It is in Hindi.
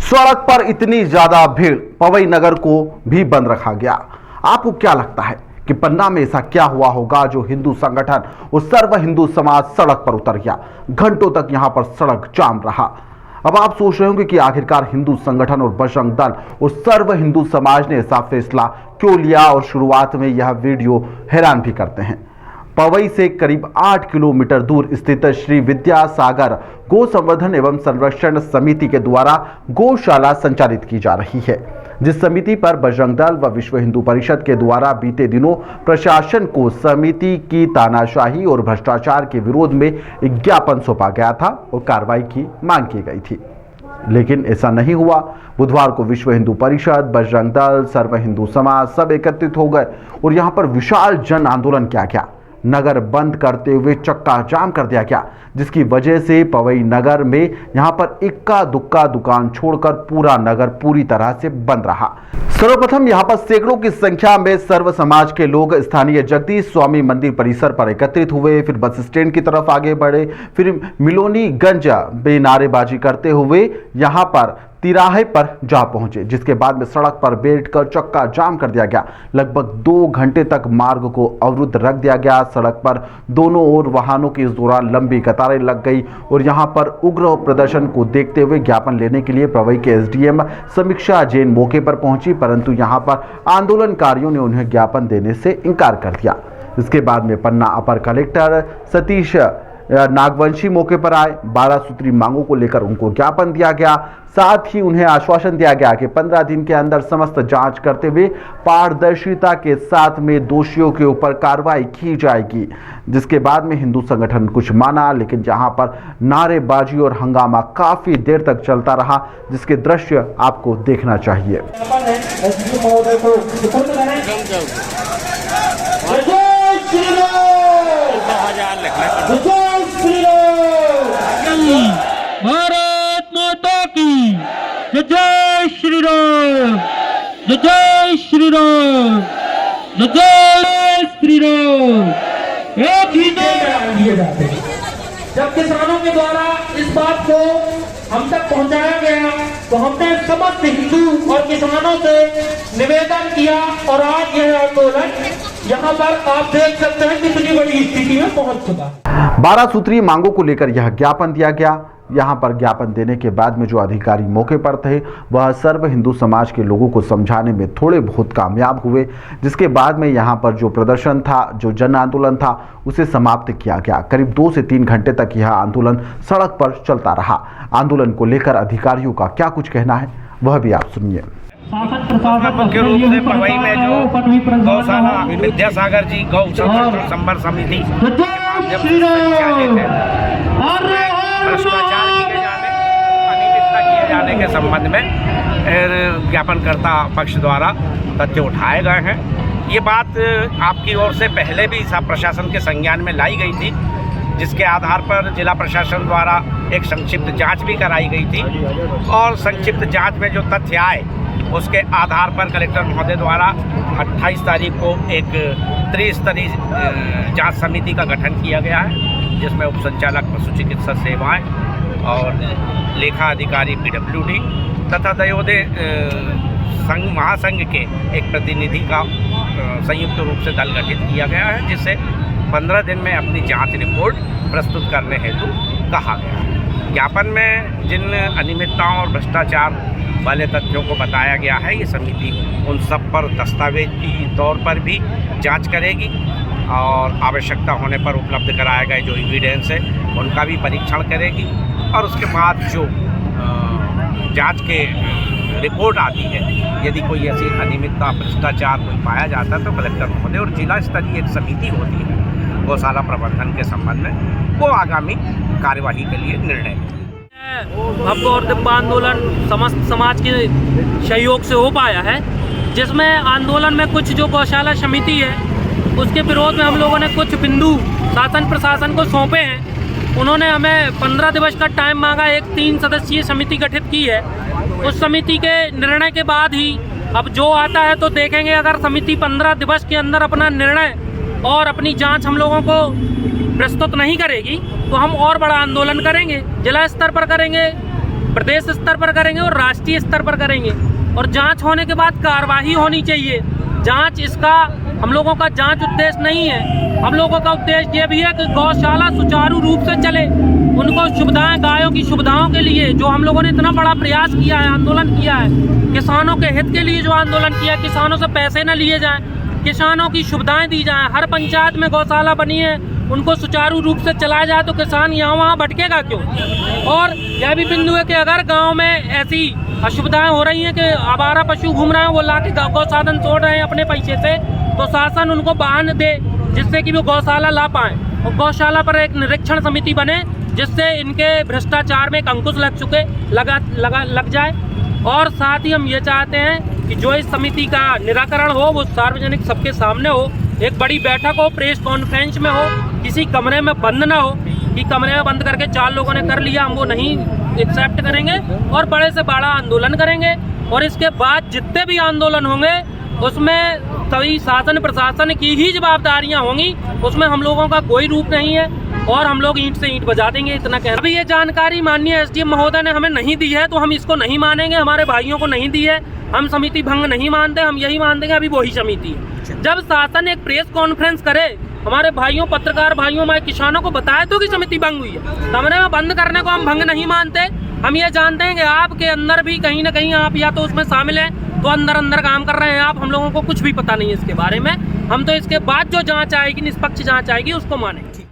सड़क पर इतनी ज्यादा भीड़, पवई नगर को भी बंद रखा गया। आपको क्या लगता है कि पन्ना में ऐसा क्या हुआ होगा जो हिंदू संगठन और सर्व हिंदू समाज सड़क पर उतर गया? घंटों तक यहां पर सड़क जाम रहा। अब आप सोच रहे होंगे कि आखिरकार हिंदू संगठन और बजरंग दल और सर्व हिंदू समाज ने ऐसा फैसला क्यों लिया, और शुरुआत में यह वीडियो हैरान भी करते हैं। पवई से करीब 8 किलोमीटर दूर स्थित श्री विद्यासागर गौ संवर्धन एवं संरक्षण समिति के द्वारा गौशाला संचालित की जा रही है, जिस समिति पर बजरंग दल व विश्व हिंदू परिषद के द्वारा बीते दिनों प्रशासन को समिति की तानाशाही और भ्रष्टाचार के विरोध में एक ज्ञापन सौंपा गया था और कार्रवाई की मांग की गई थी, लेकिन ऐसा नहीं हुआ। बुधवार को विश्व हिंदू परिषद, बजरंग दल, सर्व हिंदू समाज सब एकत्रित हो गए और यहां पर विशाल जन आंदोलन किया गया। नगर बंद करते हुए चक्का जाम कर दिया गया, जिसकी वजह से पवई नगर में यहां पर इक्का दुक्का दुकान छोड़कर पूरा नगर पूरी तरह से बंद रहा। सर्वप्रथम यहां पर सैकड़ों की संख्या में सर्व समाज के लोग स्थानीय जगदीश स्वामी मंदिर परिसर पर एकत्रित हुए, फिर बस स्टैंड की तरफ आगे बढ़े, फिर मिलोनीगंज में नारेबाजी करते हुए यहां पर तिराहे पर जा पहुंचे, जिसके बाद में सड़क पर बैठकर चक्का जाम कर दिया गया। लगभग 2 घंटे तक मार्ग को अवरुद्ध रख दिया गया। सड़क पर दोनों ओर वाहनों की इस दौरान लंबी कतारें लग गई और यहां पर उग्र प्रदर्शन को देखते हुए ज्ञापन लेने के लिए पवई के एसडीएम समीक्षा जैन मौके पर पहुंची, परंतु यहां पर आंदोलनकारियों ने उन्हें ज्ञापन देने से इनकार कर दिया। इसके बाद में पन्ना अपर कलेक्टर सतीश नागवंशी मौके पर आए। 12 सूत्री मांगों को लेकर उनको ज्ञापन दिया गया। साथ ही उन्हें आश्वासन दिया गया कि 15 दिन के अंदर समस्त जांच करते हुए पारदर्शिता के साथ में दोषियों के ऊपर कार्रवाई की जाएगी। जिसके बाद में हिंदू संगठन कुछ माना, लेकिन यहां पर नारेबाजी और हंगामा काफी देर तक चलता रहा, जिसके दृश्य आपको देखना चाहिए। भारत माता की जय श्री राम, जय श्री राम, जय श्री राम। एक ही दिए जाते हैं। जब किसानों के द्वारा इस बात को हम तक पहुंचाया गया तो हमने समस्त हिंदू और किसानों से निवेदन किया और आज यह आंदोलन यहाँ पर आप देख सकते हैं कितनी बड़ी स्थिति में पहुंच चुका। 12 सूत्री मांगों को लेकर यह ज्ञापन दिया गया। यहां पर ज्ञापन देने के बाद में जो अधिकारी मौके पर थे वह सर्व हिंदू समाज के लोगों को समझाने में थोड़े बहुत कामयाब हुए, जिसके बाद में यहां पर जो प्रदर्शन था, जो जन आंदोलन था, उसे समाप्त किया गया। करीब 2 से 3 घंटे तक यह आंदोलन सड़क पर चलता रहा। आंदोलन को लेकर अधिकारियों का क्या कुछ कहना है वह भी आप सुनिए। मुख्य रूप से पवई में जो गौशाला विद्यासागर जी गौ संवर्धन समिति भ्रष्टाचार किए जाने, अनियमितता किए जाने के संबंध में ज्ञापनकर्ता पक्ष द्वारा तथ्य उठाए गए हैं। ये बात आपकी ओर से पहले भी सब प्रशासन के संज्ञान में लाई गई थी, जिसके आधार पर जिला प्रशासन द्वारा एक संक्षिप्त जांच भी कराई गई थी और संक्षिप्त जांच में जो तथ्य आए उसके आधार पर कलेक्टर महोदय द्वारा 28 तारीख को एक त्रिस्तरीय जांच समिति का गठन किया गया है, जिसमें उप संचालक पशु चिकित्सा सेवाएं और लेखा अधिकारी PWD तथा दयोदय संघ महासंघ के एक प्रतिनिधि का संयुक्त रूप से दल गठित किया गया है, जिससे 15 दिन में अपनी जांच रिपोर्ट प्रस्तुत करने हेतु कहा गया है। ज्ञापन में जिन अनियमितताओं और भ्रष्टाचार वाले तथ्यों को बताया गया है, ये समिति उन सब पर दस्तावेजी तौर पर भी जांच करेगी और आवश्यकता होने पर उपलब्ध कराए गए जो एविडेंस है उनका भी परीक्षण करेगी और उसके बाद जो जांच के रिपोर्ट आती है, यदि कोई ऐसी अनियमितता भ्रष्टाचार कोई पाया जाता है तो कलेक्टर महोदय और जिला स्तरीय एक समिति होती है गौशाला प्रबंधन के संबंध में, वो आगामी कार्यवाही के लिए निर्णय लेगी। भव्य और दिव्य आंदोलन समस्त समाज के सहयोग से हो पाया है, जिसमें आंदोलन में कुछ जो गौशाला समिति है उसके विरोध में हम लोगों ने कुछ बिंदु शासन प्रशासन को सौंपे हैं। उन्होंने हमें 15 दिवस का टाइम मांगा। एक 3 सदस्यीय समिति गठित की है। उस समिति के निर्णय के बाद ही अब जो आता है तो देखेंगे। अगर समिति 15 दिवस के अंदर अपना निर्णय और अपनी जांच हम लोगों को प्रस्तुत नहीं करेगी तो हम और बड़ा आंदोलन करेंगे, जिला स्तर पर करेंगे, प्रदेश स्तर पर करेंगे और राष्ट्रीय स्तर पर करेंगे। और जांच होने के बाद कार्रवाई होनी चाहिए। जांच इसका हम लोगों का जांच उद्देश्य नहीं है। हम लोगों का उद्देश्य ये भी है कि गौशाला सुचारू रूप से चले, उनको सुविधाएं, गायों की सुविधाओं के लिए जो हम लोगों ने इतना बड़ा प्रयास किया है, आंदोलन किया है, किसानों के हित के लिए जो आंदोलन किया है, किसानों से पैसे न लिए जाएं, किसानों की सुविधाएं दी जाएं। हर पंचायत में गौशाला बनी है, उनको सुचारू रूप से चलाया जाए तो किसान यहाँ वहाँ भटकेगा क्यों। और यह भी बिंदु है कि अगर गाँव में ऐसी असुविधाएं हो रही हैं कि आवारा पशु घूम रहे हैं, वो ला के गौसाधन छोड़ रहे हैं अपने पैसे से, तो शासन उनको वाहन दे जिससे कि वो गौशाला ला पाएं और गौशाला पर एक निरीक्षण समिति बने जिससे इनके भ्रष्टाचार में एक अंकुश लग जाए। और साथ ही हम ये चाहते हैं कि जो इस समिति का निराकरण हो वो सार्वजनिक सबके सामने हो, एक बड़ी बैठक हो, प्रेस कॉन्फ्रेंस में हो, किसी कमरे में बंद ना हो कि कमरे में बंद करके 4 लोगों ने कर लिया, हम वो नहीं एक्सेप्ट करेंगे और बड़े से बड़ा आंदोलन करेंगे। और इसके बाद जितने भी आंदोलन होंगे उसमें सभी शासन प्रशासन की ही जवाबदारियां होंगी, उसमें हम लोगों का कोई रूप नहीं है और हम लोग ईंट से ईंट बजा देंगे, इतना कहना। अभी ये जानकारी माननीय एसडीएम महोदय ने हमें नहीं दी है तो हम इसको नहीं मानेंगे, हमारे भाइयों को नहीं दी है, हम समिति भंग नहीं मानते, हम यही मानते हैं अभी वही समिति है। जब शासन एक प्रेस कॉन्फ्रेंस करे, हमारे भाइयों, पत्रकार भाइयों, हमारे किसानों को बताए तो कि समिति भंग हुई है, कमरे में बंद करने को हम भंग नहीं मानते। हम ये जानते हैं कि आपके अंदर भी कहीं ना कहीं आप या तो उसमें शामिल हैं तो अंदर काम कर रहे हैं आप, हम लोगों को कुछ भी पता नहीं है इसके बारे में। हम तो इसके बाद जो जांच आएगी, निष्पक्ष जांच आएगी, उसको मानेंगे।